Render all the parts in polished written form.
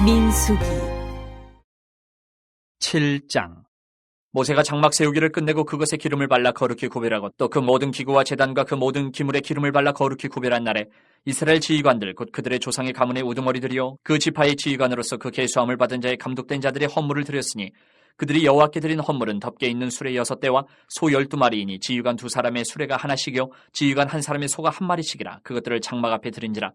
민수기 7장. 모세가 장막 세우기를 끝내고 그것에 기름을 발라 거룩히 구별하고 또 그 모든 기구와 제단과 그 모든 기물에 기름을 발라 거룩히 구별한 날에 이스라엘 지휘관들 곧 그들의 조상의 가문의 우두머리들이요 그 지파의 지휘관으로서 그 계수함을 받은 자의 감독된 자들의 헌물을 드렸으니 그들이 여호와께 드린 헌물은 덮개 있는 수레 6대와 소 12마리이니 지휘관 2사람의 수레가 하나씩이요 지휘관 1사람의 소가 1마리씩이라. 그것들을 장막 앞에 드린지라.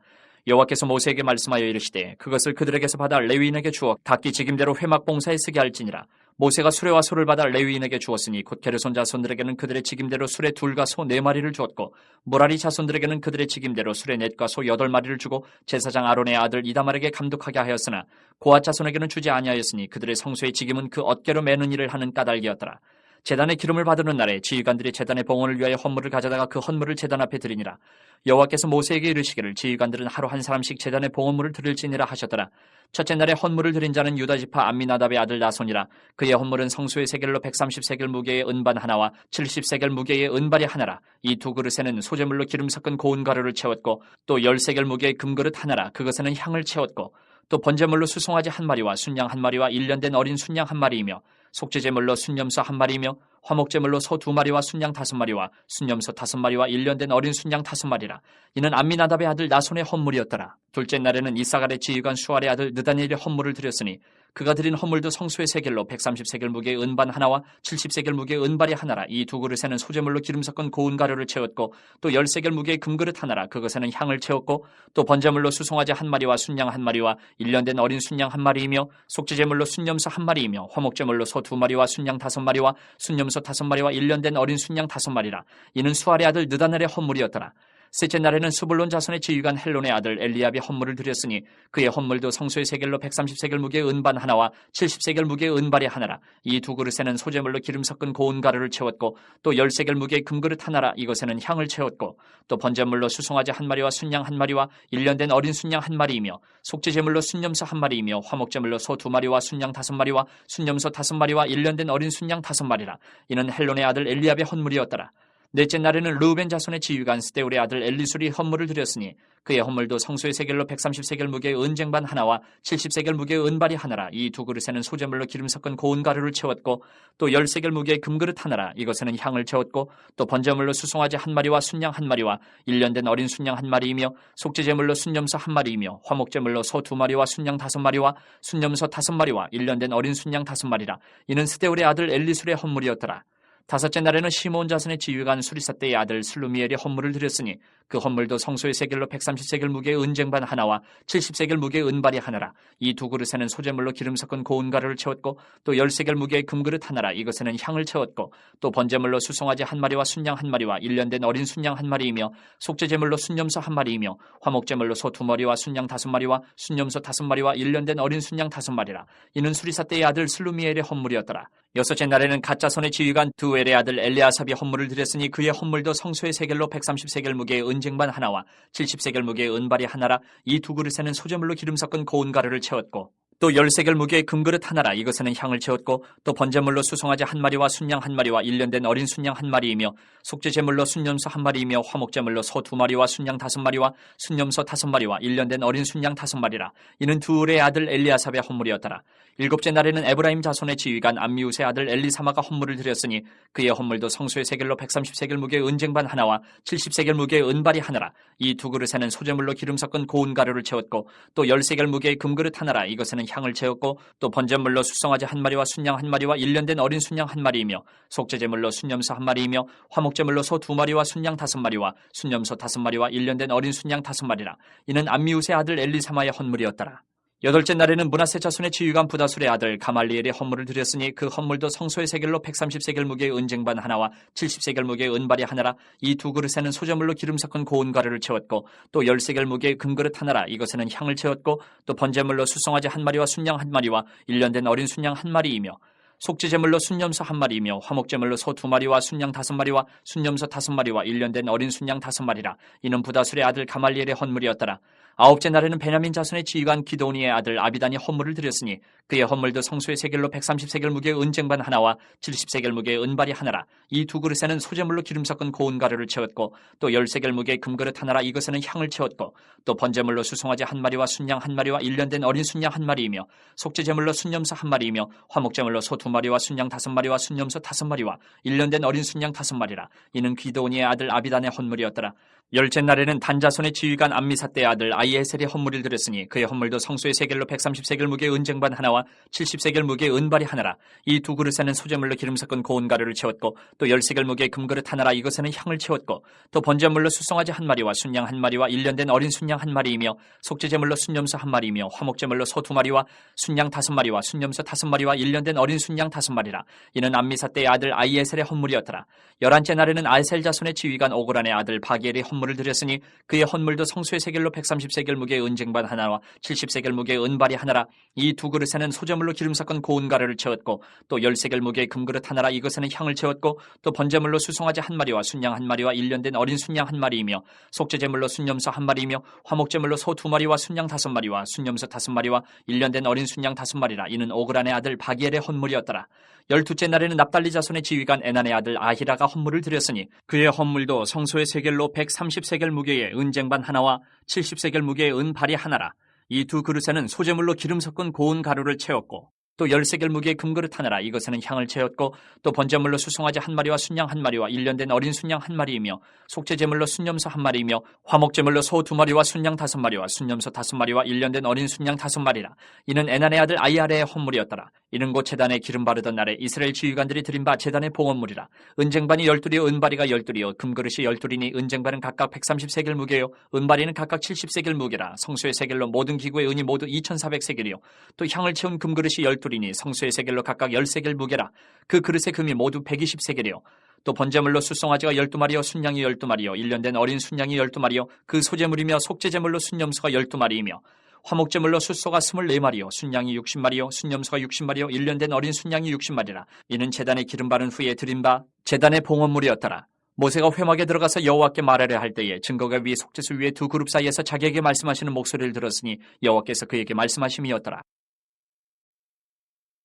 여호와께서 모세에게 말씀하여 이르시되 그것을 그들에게서 받아 레위인에게 주어 닦기 직임대로 회막 봉사에 쓰게 할지니라. 모세가 수레와 소를 받아 레위인에게 주었으니 곧 게르손 자손들에게는 그들의 직임대로 수레 2과 소 4마리를 주었고 무라리 자손들에게는 그들의 직임대로 수레 4과 소 8마리를 주고 제사장 아론의 아들 이다말에게 감독하게 하였으나 고앗 자손에게는 주지 아니하였으니 그들의 성소의 직임은 그 어깨로 매는 일을 하는 까닭이었더라. 제단의 기름을 받는 날에 지휘관들이 제단의 봉헌을 위하여 헌물을 가져다가 그 헌물을 제단 앞에 드리니라. 여호와께서 모세에게 이르시기를 지휘관들은 하루 한 사람씩 제단의 봉헌물을 드릴지니라 하셨더라. 첫째 날에 헌물을 드린 자는 유다지파 암미나답의 아들 나손이라. 그의 헌물은 성소의 세겔로 130세겔 무게의 은반 하나와 70세겔 무게의 은발이 하나라. 이 2그릇에는 소재물로 기름 섞은 고운 가루를 채웠고 또 10세겔 무게의 금그릇 하나라. 그것에는 향을 채웠고 또 번제물로 수송아지 1마리와 순양 1마리와 1년 된 어린 순양 1마리이며 속죄제물로 순염소 1마리이며 화목제물로 소 2마리와 순양 5마리와 순염소 5마리와 1년 된 어린 순양 5마리라. 이는 암미나답의 아들 나손의 헌물이었더라. 둘째 날에는 이사갈의 지휘관 수알의 아들 느다니엘의 헌물을 드렸으니 그가 드린 헌물도 성소의 세겔로 130세겔 무게의 은반 하나와 70세겔 무게의 은발이 하나라. 이 2그릇에는 소재물로 기름 섞은 고운 가루를 채웠고 또 10세겔 무게의 금그릇 하나라. 그것에는 향을 채웠고 또 번제물로 수송아지 1마리와 순양 1마리와 1년 된 어린 순양 1마리이며 속죄제물로 순염소 1마리이며 화목제물로 소 2마리와 순양 5마리와 순염소 5마리와 1년 된 어린 순양 5마리라. 이는 수알의 아들 느다넬의 헌물이었더라. 셋째 날에는 스불론 자손의 지휘관 헬론의 아들 엘리압이 헌물을 드렸으니 그의 헌물도 성소의 세겔로 130세겔 무게의 은반 하나와 70세겔 무게의 은발이 하나라. 이 2그릇에는 소재물로 기름 섞은 고운 가루를 채웠고 또 10세겔 무게의 금그릇 하나라. 이것에는 향을 채웠고 또 번제물로 수송아지 1마리와 순양 1마리와 1년 된 어린 순양 1마리이며 속죄제물로 순염소 1마리이며 화목제물로 소 2마리와 순양 5마리와 순염소 5마리와 1년 된 어린 순양 5마리라. 이는 헬론의 아들 엘리압의 헌물이었더라. 넷째 날에는 르우벤 자손의 지휘관 스데울의 아들 엘리술이 헌물을 드렸으니 그의 헌물도 성소의 세겔로 130세겔 무게의 은쟁반 하나와 70세겔 무게의 은발이 하나라. 이 2그릇에는 소재물로 기름 섞은 고운 가루를 채웠고 또 10세겔 무게의 금그릇 하나라. 이것에는 향을 채웠고 또 번제물로 수송아지 1마리와 순양 1마리와 1년 된 어린 순양 1마리이며 속죄제물로 순염소 1마리이며 화목제물로 소 2마리와 순양 5마리와 순염소 5마리와 1년 된 어린 순양 5마리라. 이는 스데울의 아들 엘리술의 헌물이었더라. 다섯째 날에는 시므온 자손의 지휘관 수리사떼의 아들 슬루미엘이 헌물을 드렸으니 그 헌물도 성소의 세겔로 130세겔 무게의 은쟁반 하나와 70세겔 무게의 은발이 하나라. 이 2그릇에는 소재물로 기름 섞은 고운 가루를 채웠고 또 10세겔 무게의 금그릇 하나라. 이것에는 향을 채웠고 또 번제물로 수송아지 1마리와 순양 1마리와 1년 된 어린 순양 1마리이며 속죄제물로 순염소 1마리이며 화목제물로 소 2마리와 순양 5마리와 순염소 5마리와 1년 된 어린 순양 5마리라. 이는 수리사떼의 아들 슬루미엘의 헌물이었더라. 여섯째 날에는 갓자손의 지휘관 두엘의 아들 엘리아삽이 헌물을 드렸으니 그의 헌물도 성소의 세겔로 130세겔 무게의 은쟁반 하나와 70세겔 무게의 은발이 하나라. 이 2그릇에는 소재물로 기름 섞은 고운 가루를 채웠고 또 10세겔 무게의 금그릇 하나라. 이것에는 향을 채웠고 또 번제물로 수송아지 1마리와 순양 1마리와 1년 된 어린 순양 1마리이며 속죄제물로 순염소 1마리이며 화목제물로 소 2마리와 순양 5마리와 순염소 5마리와 1년 된 어린 순양 5마리라. 이는 두울의 아들 엘리아삽의 헌물이었더라. 일곱째 날에는 에브라임 자손의 지휘관 암미우스의 아들 엘리사마가 헌물을 드렸으니 그의 헌물도 성소의 세겔로 130세겔 무게의 은쟁반 하나와 70세겔 무게의 은발이 하나라. 이 2그릇에는 소재물로 기름 섞은 고운 가루를 채웠고 또 10세겔 무게의 금그릇 하나라. 이것에는 향을 채웠고 또 번제물로 수송아지 1마리와 순양 1마리와 1년 된 어린 순양 1마리이며 속죄제물로 순염소 1마리이며 화목제물로 소 2마리와 순양 5마리와 순염소 5마리와 1년 된 어린 순양 5마리라. 이는 암미우스의 아들 엘리사마의 헌물이었더라. 여덟째 날에는 므낫세 자손의 지휘관 부다술의 아들 가말리엘의 헌물을 드렸으니 그 헌물도 성소의 세겔로 130세겔 무게의 은쟁반 하나와 70세겔 무게의 은발이 하나라. 이 2그릇에는 소재물로 기름 섞은 고운 가루를 채웠고 또 10세겔 무게의 금그릇 하나라. 이것에는 향을 채웠고 또 번제물로 수송아지 1마리와 순양 1마리와 1년 된 어린 순양 1마리이며 속죄제물로 순염소 1마리이며 화목제물로 소 2마리와 순양 5마리와 순염소 5마리와 1년 된 어린 순양 5마리라. 이는 부다술의 아들 가말리엘의 헌물이었더라. 아홉째 날에는 베냐민 자손의 지휘관 기드온이의 아들 아비단이 헌물을 드렸으니 그의 헌물도 성소의 세겔로 130세겔 무게의 은쟁반 하나와 70세겔 무게의 은발이 하나라. 이 두 그릇에는 소재물로 기름 섞은 고운 가루를 채웠고 또 10세겔 무게의 금그릇 하나라. 이것에는 향을 채웠고 또 번제물로 수송아지 한 마리와 순양 한 마리와 1년 된 어린 순양 한 마리이며 속죄제물로 순염소 한 마리이며 화목제물로 소 2마리와 순양 5마리와 순염소 5마리와 1년 된 어린 순양 5마리라. 이는 기드온이의 아들 아비단의 헌물이었더라. 열째 날에는 단 자손의 지휘관 암미사대의 아들 아이에셀의 헌물을 드렸으니 그의 헌물도 성소의 세겔로 130세겔 무게의 은쟁반 하나와 70세겔 무게의 은발이 하나라. 이 두 그릇에는 소재물로 기름 섞은 고운 가루를 채웠고 또 10세겔 무게의 금그릇 하나라. 이것에는 향을 채웠고 또 번제물로 수송아지 한 마리와 순양 한 마리와 1년 된 어린 순양 한 마리이며 속죄제물로 순염소 한 마리이며 화목제물로 소 2마리와 순양 5마리와 순염소 5마리와 1년 된 어린 순양 5마리라. 이는 암미사대의 아들 아이에셀의 헌물이었더라. 11째 날에는 아셀 자손의 지휘관 오그란의 아들 바기엘의 헌물을 드렸으니 그의 헌물도 성소의 세겔로 130세겔 무게의 은쟁반 하나와 70세겔 무게의 은발이 하나라. 이 두 그릇에는 소재물로 기름 섞은 고운 가루를 채웠고 또 10세겔 무게의 금그릇 하나라. 이것에는 향을 채웠고 또 번제물로 수송아지 한 마리와 순양 한 마리와 1년 된 어린 순양 한 마리이며 속죄제물로 순염소 한 마리이며 화목제물로 소 2마리와 순양 5마리와 순염소 5마리와 1년 된 어린 순양 5마리라. 이는 오그란의 아들 바기엘의 헌물이었더라. 12째 날에는 납달리 자손의 지휘관 에난의 아들 아히라가 헌물을 드렸으니 그의 헌물도 성소의 세겔로 130세겔 무게의 은쟁반 하나와 70세겔 무게의 은발이 하나라. 이 두 그릇에는 소재물로 기름 섞은 고운 가루를 채웠고 또 10세겔 무게의 금그릇 하나라. 이것에는 향을 채웠고 또 번제물로 수송아지 한 마리와 순양 한 마리와 1년 된 어린 순양 한 마리이며 속죄제물로 순염소 한 마리이며 화목제물로 소 2마리와 순양 5마리와 순염소 5마리와 1년 된 어린 순양 5마리라. 이는 에난의 아들 아이아레의 헌물이었더라. 이는 곧 제단에 기름 바르던 날에 이스라엘 지휘관들이 드린 바 제단의 봉헌물이라. 은쟁반이 12이요 은발이가 12이요 금그릇이 12이니 은쟁반은 각각 130세겔 무게요 은발이는 각각 70세겔 무게라. 성소의 세겔로 모든 기구의 은이 모두 2400세겔이요 또 향을 채운 금그릇이 12이니 성소의 세겔로 각각 10세겔 무게라. 그 그릇의 금이 모두 120세겔이요 또 번제물로 수송아지가 12마리요 순양이 12마리요 1년 된 어린 순양이 12마리요 그 소제물이며 속죄제물로 순염소가 12마리이며 화목제물로 숫소가 24마리요 순양이 60마리요 순염소가 60마리요 1년 된 어린 순양이 60마리라. 이는 제단에 기름 바른 후에 드린 바 제단의 봉헌물이었더라. 모세가 회막에 들어가서 여호와께 말하려 할 때에 증거가 위에 속죄소 위에 두 그룹 사이에서 자기에게 말씀하시는 목소리를 들었으니 여호와께서 그에게 말씀하심이었더라.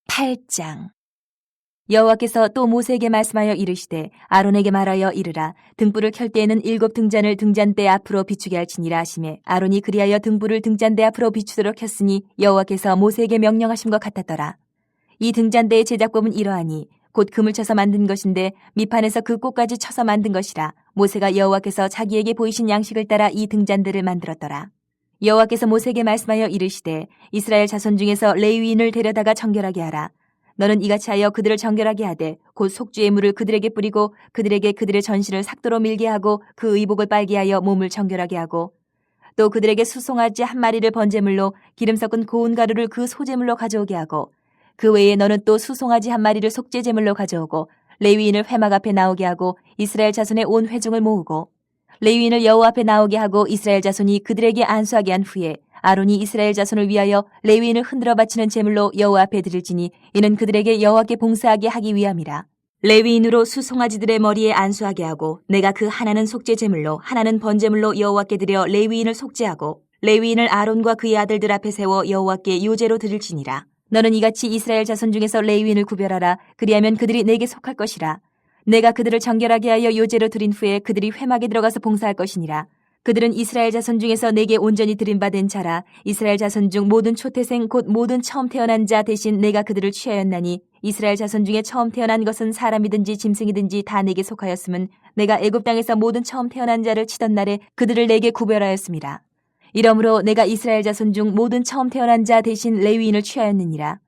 8장. 여호와께서 또 모세에게 말씀하여 이르시되 아론에게 말하여 이르라. 등불을 켤 때에는 7 등잔을 등잔대 앞으로 비추게 할지니라 하시매 아론이 그리하여 등불을 등잔대 앞으로 비추도록 켰으니 여호와께서 모세에게 명령하심과 같았더라. 이 등잔대의 제작법은 이러하니 곧 금을 쳐서 만든 것인데 밑판에서 그 꽃까지 쳐서 만든 것이라. 모세가 여호와께서 자기에게 보이신 양식을 따라 이 등잔대를 만들었더라. 여호와께서 모세에게 말씀하여 이르시되 이스라엘 자손 중에서 레위인을 데려다가 정결하게 하라. 너는 이같이 하여 그들을 정결하게 하되 곧 속죄의 물을 그들에게 뿌리고 그들에게 그들의 전신을 삭도로 밀게 하고 그 의복을 빨게 하여 몸을 정결하게 하고 또 그들에게 수송아지 한 마리를 번제물로 기름 섞은 고운 가루를 그 소제물로 가져오게 하고 그 외에 너는 또 수송아지 한 마리를 속죄제물로 가져오고 레위인을 회막 앞에 나오게 하고 이스라엘 자손의 온 회중을 모으고 레위인을 여호와 앞에 나오게 하고 이스라엘 자손이 그들에게 안수하게 한 후에 아론이 이스라엘 자손을 위하여 레위인을 흔들어 바치는 제물로 여호와 앞에 드릴지니 이는 그들에게 여호와께 봉사하게 하기 위함이라. 레위인으로 수송아지들의 머리에 안수하게 하고 내가 그 하나는 속죄 제물로 하나는 번제물로 여호와께 드려 레위인을 속죄하고 레위인을 아론과 그의 아들들 앞에 세워 여호와께 요제로 드릴지니라. 너는 이같이 이스라엘 자손 중에서 레위인을 구별하라. 그리하면 그들이 내게 속할 것이라. 내가 그들을 정결하게 하여 요제로 드린 후에 그들이 회막에 들어가서 봉사할 것이니라. 그들은 이스라엘 자손 중에서 내게 온전히 드림받은 자라. 이스라엘 자손 중 모든 초태생 곧 모든 처음 태어난 자 대신 내가 그들을 취하였나니 이스라엘 자손 중에 처음 태어난 것은 사람이든지 짐승이든지 다 내게 속하였음은 내가 애굽 땅에서 모든 처음 태어난 자를 치던 날에 그들을 내게 구별하였습니다. 이러므로 내가 이스라엘 자손 중 모든 처음 태어난 자 대신 레위인을 취하였느니라.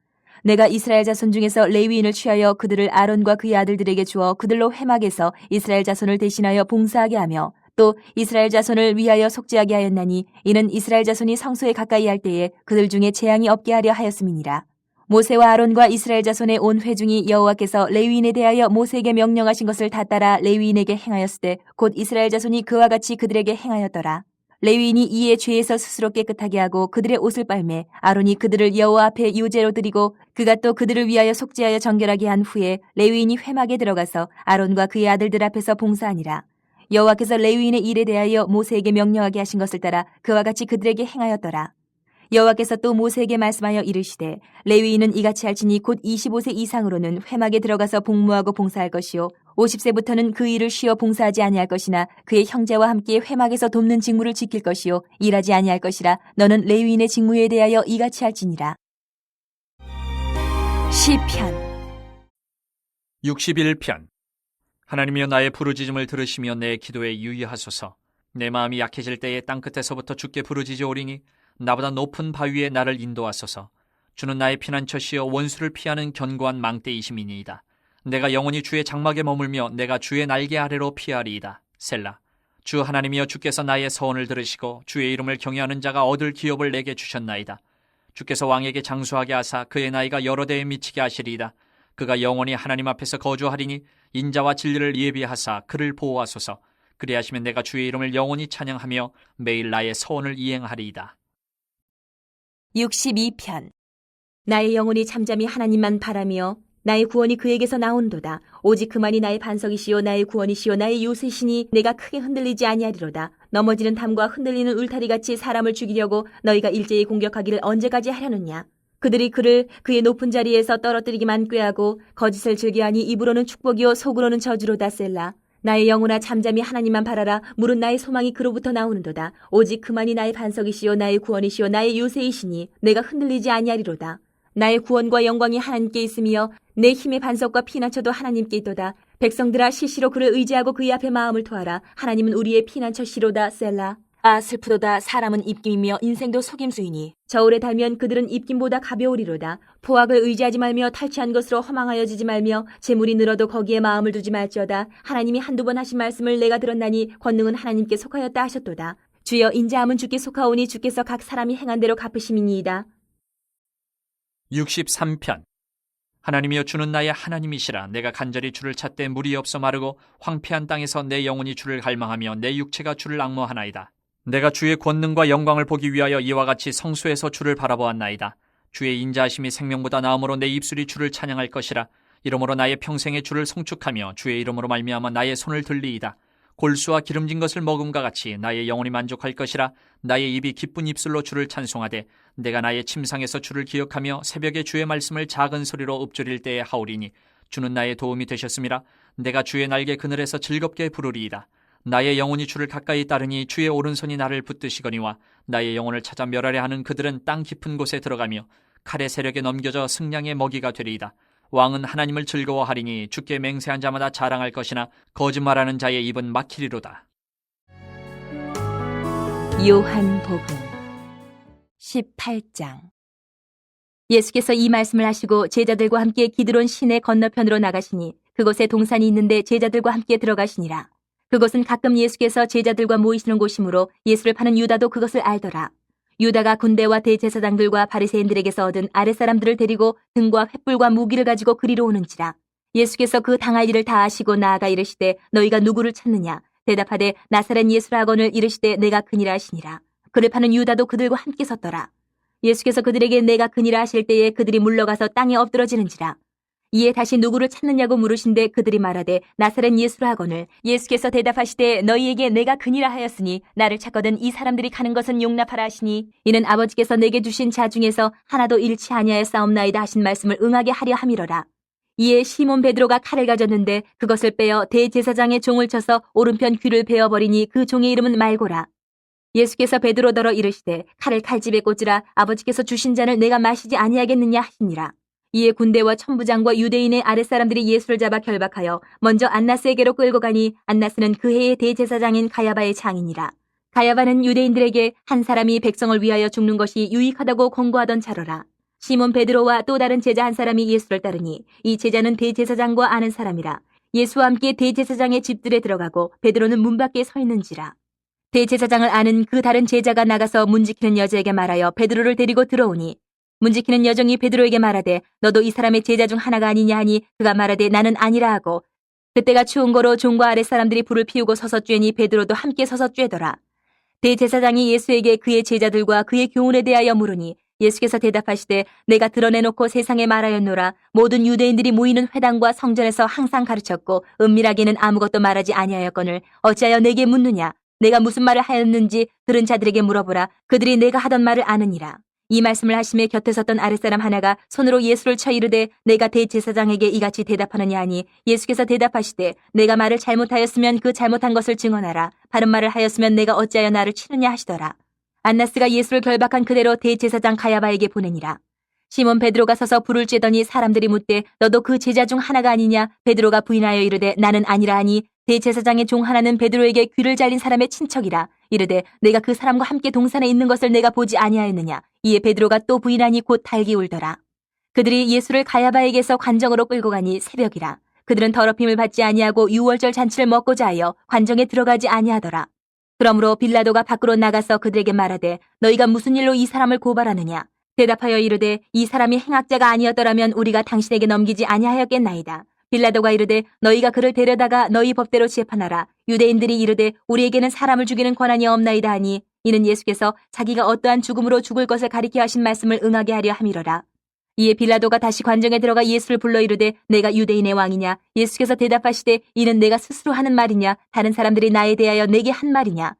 내가 이스라엘 자손 중에서 레위인을 취하여 그들을 아론과 그의 아들들에게 주어 그들로 회막에서 이스라엘 자손을 대신하여 봉사하게 하며 또 이스라엘 자손을 위하여 속죄하게 하였나니 이는 이스라엘 자손이 성소에 가까이 할 때에 그들 중에 재앙이 없게 하려 하였음이니라. 모세와 아론과 이스라엘 자손의 온 회중이 여호와께서 레위인에 대하여 모세에게 명령하신 것을 다 따라 레위인에게 행하였을 때 곧 이스라엘 자손이 그와 같이 그들에게 행하였더라. 레위인이 이에 죄에서 스스로 깨끗하게 하고 그들의 옷을 빨매 아론이 그들을 여호와 앞에 유제로 드리고 그가 또 그들을 위하여 속죄하여 정결하게 한 후에 레위인이 회막에 들어가서 아론과 그의 아들들 앞에서 봉사하니라. 여호와께서 레위인의 일에 대하여 모세에게 명령하게 하신 것을 따라 그와 같이 그들에게 행하였더라. 여호와께서 또 모세에게 말씀하여 이르시되 레위인은 이같이 할지니 곧 25세 이상으로는 회막에 들어가서 복무하고 봉사할 것이요 50세부터는 그 일을 쉬어 봉사하지 아니할 것이나 그의 형제와 함께 회막에서 돕는 직무를 지킬 것이요 일하지 아니할 것이라. 너는 레위인의 직무에 대하여 이같이 할지니라. 시편 61편. 하나님이여 나의 부르짖음을 들으시며 내 기도에 유의하소서. 내 마음이 약해질 때에 땅끝에서부터 주께 부르짖어오리니 나보다 높은 바위에 나를 인도하소서. 주는 나의 피난처시여 원수를 피하는 견고한 망대이심이니이다. 내가 영원히 주의 장막에 머물며 내가 주의 날개 아래로 피하리이다. 셀라. 주 하나님이여 주께서 나의 서원을 들으시고 주의 이름을 경외하는 자가 얻을 기업을 내게 주셨나이다. 주께서 왕에게 장수하게 하사 그의 나이가 여러 대에 미치게 하시리이다. 그가 영원히 하나님 앞에서 거주하리니 인자와 진리를 예비하사 그를 보호하소서. 그리하시면 내가 주의 이름을 영원히 찬양하며 매일 나의 서원을 이행하리이다. 62편. 나의 영혼이 잠잠히 하나님만 바라며 나의 구원이 그에게서 나온도다. 오직 그만이 나의 반석이시요 나의 구원이시요 나의 요새시니 내가 크게 흔들리지 아니하리로다. 넘어지는 담과 흔들리는 울타리같이 사람을 죽이려고 너희가 일제히 공격하기를 언제까지 하려느냐. 그들이 그를 그의 높은 자리에서 떨어뜨리기만 꾀하고 거짓을 즐겨하니 입으로는 축복이요 속으로는 저주로다. 셀라. 나의 영혼아 잠잠히 하나님만 바라라. 물은 나의 소망이 그로부터 나오는도다. 오직 그만이 나의 반석이시요 나의 구원이시요 나의 요새이시니 내가 흔들리지 아니하리로다. 나의 구원과 영광이 하나님께 있으며 내 힘의 반석과 피난처도 하나님께 있도다. 백성들아 실시로 그를 의지하고 그의 앞에 마음을 토하라. 하나님은 우리의 피난처시로다. 셀라. 아 슬프도다. 사람은 입김이며 인생도 속임수이니 저울에 달면 그들은 입김보다 가벼우리로다. 포악을 의지하지 말며 탈취한 것으로 허망하여지지 말며 재물이 늘어도 거기에 마음을 두지 말지어다. 하나님이 한두 번 하신 말씀을 내가 들었나니 권능은 하나님께 속하였다 하셨도다. 주여 인자함은 주께 속하오니 주께서 각 사람이 행한 대로 갚으심이니이다. 63편. 하나님이여 주는 나의 하나님이시라. 내가 간절히 주를 찾되 물이 없어 마르고 황폐한 땅에서 내 영혼이 주를 갈망하며 내 육체가 주를 앙모하나이다. 내가 주의 권능과 영광을 보기 위하여 이와 같이 성소에서 주를 바라보았나이다. 주의 인자하심이 생명보다 나음으로 내 입술이 주를 찬양할 것이라. 이러므로 나의 평생에 주를 송축하며 주의 이름으로 말미암아 나의 손을 들리이다. 골수와 기름진 것을 먹음과 같이 나의 영혼이 만족할 것이라. 나의 입이 기쁜 입술로 주를 찬송하되 내가 나의 침상에서 주를 기억하며 새벽에 주의 말씀을 작은 소리로 읊조릴 때에 하오리니 주는 나의 도움이 되셨음이라. 내가 주의 날개 그늘에서 즐겁게 부르리이다. 나의 영혼이 주를 가까이 따르니 주의 오른손이 나를 붙드시거니와 나의 영혼을 찾아 멸하려 하는 그들은 땅 깊은 곳에 들어가며 칼의 세력에 넘겨져 승량의 먹이가 되리이다. 왕은 하나님을 즐거워하리니 주께 맹세한 자마다 자랑할 것이나 거짓말하는 자의 입은 막히리로다. 요한복음 18장. 예수께서 이 말씀을 하시고 제자들과 함께 기드론 시내 건너편으로 나가시니 그곳에 동산이 있는데 제자들과 함께 들어가시니라. 그곳은 가끔 예수께서 제자들과 모이시는 곳이므로 예수를 파는 유다도 그것을 알더라. 유다가 군대와 대제사장들과 바리새인들에게서 얻은 아랫사람들을 데리고 등과 횃불과 무기를 가지고 그리로 오는지라. 예수께서 그 당할 일을 다 아시고 나아가 이르시되 너희가 누구를 찾느냐. 대답하되 나사렛 예수라 하거늘 이르시되 내가 그니라 하시니라. 그를 파는 유다도 그들과 함께 섰더라. 예수께서 그들에게 내가 그니라 하실 때에 그들이 물러가서 땅에 엎드러지는지라. 이에 다시 누구를 찾느냐고 물으신데 그들이 말하되 나사렛 예수라 하거늘 예수께서 대답하시되 너희에게 내가 그니라 하였으니 나를 찾거든 이 사람들이 가는 것은 용납하라 하시니 이는 아버지께서 내게 주신 자 중에서 하나도 잃지 아니하였사옵나이다 하신 말씀을 응하게 하려 함이로라. 이에 시몬 베드로가 칼을 가졌는데 그것을 빼어 대제사장의 종을 쳐서 오른편 귀를 베어버리니 그 종의 이름은 말고라. 예수께서 베드로더러 이르시되 칼을 칼집에 꽂으라. 아버지께서 주신 잔을 내가 마시지 아니하겠느냐 하시니라. 이에 군대와 천부장과 유대인의 아랫사람들이 예수를 잡아 결박하여 먼저 안나스에게로 끌고 가니 안나스는 그 해의 대제사장인 가야바의 장이니라. 가야바는 유대인들에게 한 사람이 백성을 위하여 죽는 것이 유익하다고 권고하던 자로라. 시몬 베드로와 또 다른 제자 한 사람이 예수를 따르니 이 제자는 대제사장과 아는 사람이라. 예수와 함께 대제사장의 집들에 들어가고 베드로는 문 밖에 서 있는지라. 대제사장을 아는 그 다른 제자가 나가서 문지키는 여자에게 말하여 베드로를 데리고 들어오니 문지키는 여종이 베드로에게 말하되 너도 이 사람의 제자 중 하나가 아니냐 하니 그가 말하되 나는 아니라 하고 그때가 추운 거로 종과 아랫사람들이 불을 피우고 서서 쬐니 베드로도 함께 서서 쬐더라. 대제사장이 예수에게 그의 제자들과 그의 교훈에 대하여 물으니 예수께서 대답하시되 내가 드러내놓고 세상에 말하였노라. 모든 유대인들이 모이는 회당과 성전에서 항상 가르쳤고 은밀하게는 아무것도 말하지 아니하였거늘 어찌하여 내게 묻느냐. 내가 무슨 말을 하였는지 들은 자들에게 물어보라. 그들이 내가 하던 말을 아느니라. 이 말씀을 하심에 곁에 섰던 아랫사람 하나가 손으로 예수를 쳐 이르되 내가 대제사장에게 이같이 대답하느냐 하니 예수께서 대답하시되 내가 말을 잘못하였으면 그 잘못한 것을 증언하라. 바른 말을 하였으면 내가 어찌하여 나를 치느냐 하시더라. 안나스가 예수를 결박한 그대로 대제사장 가야바에게 보내니라. 시몬 베드로가 서서 불을 쬐더니 사람들이 묻되 너도 그 제자 중 하나가 아니냐. 베드로가 부인하여 이르되 나는 아니라 하니 대제사장의 종 하나는 베드로에게 귀를 잘린 사람의 친척이라. 이르되 내가 그 사람과 함께 동산에 있는 것을 내가 보지 아니하였느냐. 이에 베드로가 또 부인하니 곧 달기 울더라. 그들이 예수를 가야바에게서 관정으로 끌고 가니 새벽이라. 그들은 더럽힘을 받지 아니하고 유월절 잔치를 먹고자 하여 관정에 들어가지 아니하더라. 그러므로 빌라도가 밖으로 나가서 그들에게 말하되 너희가 무슨 일로 이 사람을 고발하느냐. 대답하여 이르되 이 사람이 행악자가 아니었더라면 우리가 당신에게 넘기지 아니하였겠나이다. 빌라도가 이르되 너희가 그를 데려다가 너희 법대로 재판하라. 유대인들이 이르되 우리에게는 사람을 죽이는 권한이 없나이다 하니 이는 예수께서 자기가 어떠한 죽음으로 죽을 것을 가리켜 하신 말씀을 응하게 하려 함이로라. 이에 빌라도가 다시 관정에 들어가 예수를 불러 이르되 내가 유대인의 왕이냐. 예수께서 대답하시되 이는 내가 스스로 하는 말이냐 다른 사람들이 나에 대하여 내게 한 말이냐.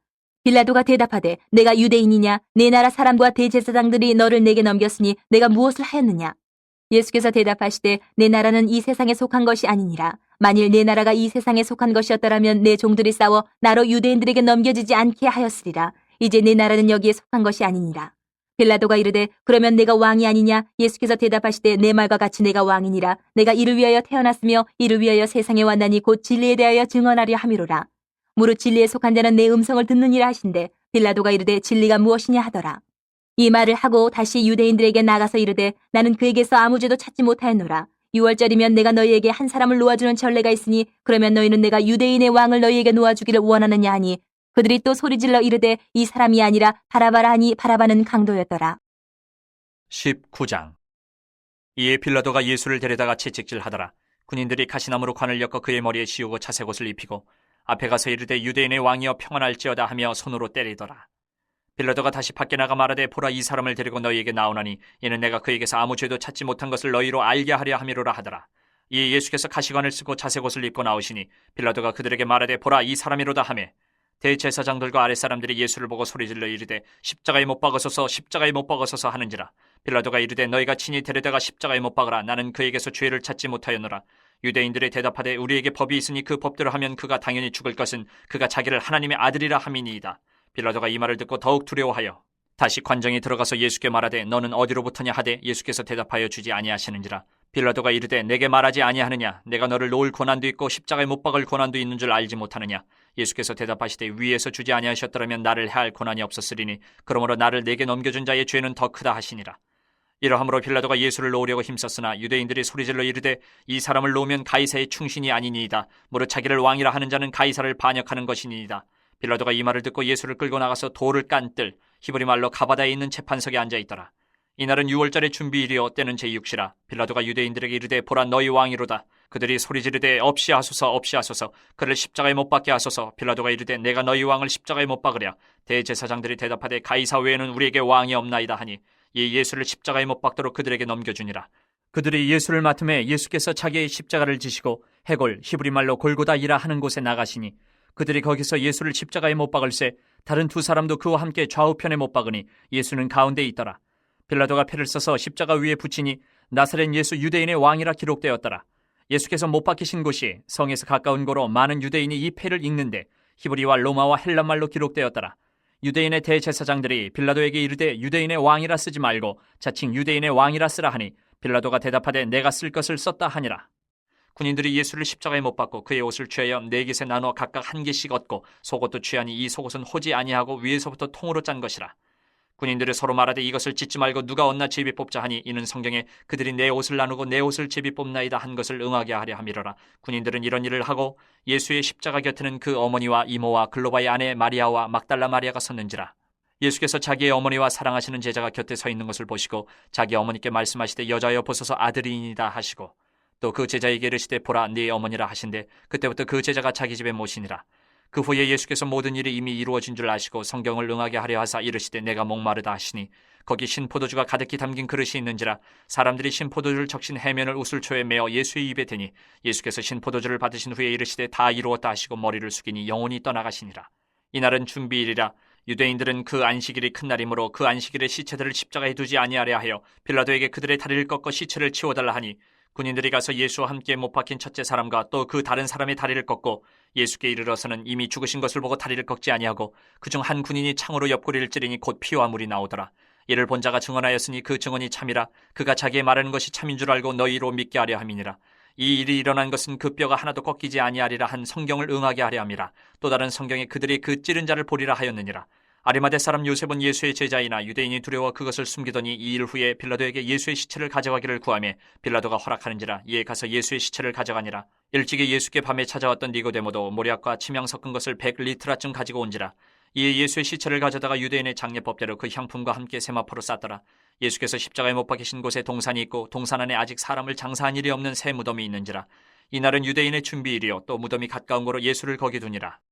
빌라도가 대답하되 내가 유대인이냐. 내 나라 사람과 대제사장들이 너를 내게 넘겼으니 내가 무엇을 하였느냐. 예수께서 대답하시되 내 나라는 이 세상에 속한 것이 아니니라. 만일 내 나라가 이 세상에 속한 것이었더라면 내 종들이 싸워 나로 유대인들에게 넘겨지지 않게 하였으리라. 이제 내 나라는 여기에 속한 것이 아니니라. 빌라도가 이르되 그러면 내가 왕이 아니냐. 예수께서 대답하시되 내 말과 같이 내가 왕이니라. 내가 이를 위하여 태어났으며 이를 위하여 세상에 왔나니 곧 진리에 대하여 증언하려 함이로라. 무릇 진리에 속한 자는 내 음성을 듣느니라 하신대 빌라도가 이르되 진리가 무엇이냐 하더라. 이 말을 하고 다시 유대인들에게 나가서 이르되 나는 그에게서 아무 죄도 찾지 못하였노라. 6월절이면 내가 너희에게 한 사람을 놓아주는 전례가 있으니 그러면 너희는 내가 유대인의 왕을 너희에게 놓아주기를 원하느냐 하니 그들이 또 소리질러 이르되 이 사람이 아니라 바라바라 하니 바라바는 강도였더라. 19장. 이에 빌라도가 예수를 데려다가 채찍질하더라. 군인들이 가시나무로 관을 엮어 그의 머리에 씌우고 자색옷을 입히고 앞에 가서 이르되 유대인의 왕이여 평안할지어다 하며 손으로 때리더라. 빌라도가 다시 밖에 나가 말하되 보라 이 사람을 데리고 너희에게 나오나니 이는 내가 그에게서 아무 죄도 찾지 못한 것을 너희로 알게 하려 함이로라 하더라. 이에 예수께서 가시관을 쓰고 자색옷을 입고 나오시니 빌라도가 그들에게 말하되 보라 이 사람이로다 하매 대제사장들과 아랫사람들이 예수를 보고 소리질러 이르되 십자가에 못 박으소서 십자가에 못 박으소서 하는지라. 빌라도가 이르되 너희가 친히 데려다가 십자가에 못 박으라. 나는 그에게서 죄를 찾지 못하였노라. 유대인들이 대답하되 우리에게 법이 있으니 그 법대로 하면 그가 당연히 죽을 것은 그가 자기를 하나님의 아들이라 함이니이다. 빌라도가 이 말을 듣고 더욱 두려워하여 다시 관정에 들어가서 예수께 말하되 너는 어디로부터냐 하되 예수께서 대답하여 주지 아니하시는지라. 빌라도가 이르되 내게 말하지 아니하느냐. 내가 너를 놓을 고난도 있고 십자가에 못 박을 고난도 있는 줄 알지 못하느냐. 예수께서 대답하시되 위에서 주지 아니하셨더라면 나를 해할 고난이 없었으리니 그러므로 나를 내게 넘겨준 자의 죄는 더 크다 하시니라. 이러함으로 빌라도가 예수를 놓으려고 힘썼으나 유대인들이 소리질러 이르되 이 사람을 놓으면 가이사의 충신이 아니니이다. 무릇 자기를 왕이라 하는 자는 가이사를 반역하는 것이니이다. 빌라도가 이 말을 듣고 예수를 끌고 나가서 돌을 깐 뜰 히브리 말로 가바다에 있는 재판석에 앉아 있더라. 이날은 유월절의 준비일이요 때는 제6시라. 빌라도가 유대인들에게 이르되 보라 너희 왕이로다. 그들이 소리 지르되 없이 하소서 없이 하소서 그를 십자가에 못 박게 하소서. 빌라도가 이르되 내가 너희 왕을 십자가에 못 박으랴. 대제사장들이 대답하되 가이사 외에는 우리에게 왕이 없나이다 하니 이 예수를 십자가에 못 박도록 그들에게 넘겨주니라. 그들이 예수를 맡음에 예수께서 자기의 십자가를 지시고 해골 히브리 말로 골고다이라 하는 곳에 나가시니 그들이 거기서 예수를 십자가에 못 박을새 다른 두 사람도 그와 함께 좌우편에 못 박으니 예수는 가운데 있더라. 빌라도가 패를 써서 십자가 위에 붙이니 나사렛 예수 유대인의 왕이라 기록되었더라. 예수께서 못 박히신 곳이 성에서 가까운 고로 많은 유대인이 이 패를 읽는데 히브리와 로마와 헬란말로 기록되었더라. 유대인의 대제사장들이 빌라도에게 이르되 유대인의 왕이라 쓰지 말고 자칭 유대인의 왕이라 쓰라 하니 빌라도가 대답하되 내가 쓸 것을 썼다 하니라. 군인들이 예수를 십자가에 못 박고 그의 옷을 취하여 네 깃에 나누어 각각 한 개씩 얻고 속옷도 취하니 이 속옷은 호지 아니하고 위에서부터 통으로 짠 것이라. 군인들이 서로 말하되 이것을 찢지 말고 누가 얻나 제비 뽑자 하니 이는 성경에 그들이 내 옷을 나누고 내 옷을 제비 뽑나이다 한 것을 응하게 하려 함이로라. 군인들은 이런 일을 하고 예수의 십자가 곁에는 그 어머니와 이모와 글로바의 아내 마리아와 막달라 마리아가 섰는지라. 예수께서 자기의 어머니와 사랑하시는 제자가 곁에 서 있는 것을 보시고 자기 어머니께 말씀하시되 여자여 보소서 아들이니이다 하시고 또 그 제자에게 이르시되 보라 네 어머니라 하신대 그때부터 그 제자가 자기 집에 모시니라. 그 후에 예수께서 모든 일이 이미 이루어진 줄 아시고 성경을 응하게 하려 하사 이르시되 내가 목마르다 하시니 거기 신포도주가 가득히 담긴 그릇이 있는지라 사람들이 신포도주를 적신 해면을 우슬초에 메어 예수의 입에 대니 예수께서 신포도주를 받으신 후에 이르시되 다 이루었다 하시고 머리를 숙이니 영혼이 떠나가시니라. 이날은 준비일이라. 유대인들은 그 안식일이 큰 날이므로 그 안식일에 시체들을 십자가에 두지 아니하려 하여 빌라도에게 그들의 다리를 꺾어 시체를 치워달라 하니 군인들이 가서 예수와 함께 못 박힌 첫째 사람과 또 그 다른 사람의 다리를 꺾고 예수께 이르러서는 이미 죽으신 것을 보고 다리를 꺾지 아니하고 그중 한 군인이 창으로 옆구리를 찌르니 곧 피와 물이 나오더라. 이를 본 자가 증언하였으니 그 증언이 참이라. 그가 자기의 말하는 것이 참인 줄 알고 너희로 믿게 하려 함이니라. 이 일이 일어난 것은 그 뼈가 하나도 꺾이지 아니하리라 한 성경을 응하게 하려 함이라. 또 다른 성경에 그들이 그 찌른 자를 보리라 하였느니라. 아리마대 사람 요셉은 예수의 제자이나 유대인이 두려워 그것을 숨기더니 2일 후에 빌라도에게 예수의 시체를 가져가기를 구하며 빌라도가 허락하는지라. 이에 가서 예수의 시체를 가져가니라. 일찍이 예수께 밤에 찾아왔던 니고데모도 모략과 침향 섞은 것을 100리트라쯤 가지고 온지라. 이에 예수의 시체를 가져다가 유대인의 장례법대로 그 향품과 함께 세마포로 쌌더라. 예수께서 십자가에 못 박히신 곳에 동산이 있고 동산 안에 아직 사람을 장사한 일이 없는 새 무덤이 있는지라. 이날은 유대인의 준비일이요 또 무덤이 가까운 거로 예수를 거기 두니라.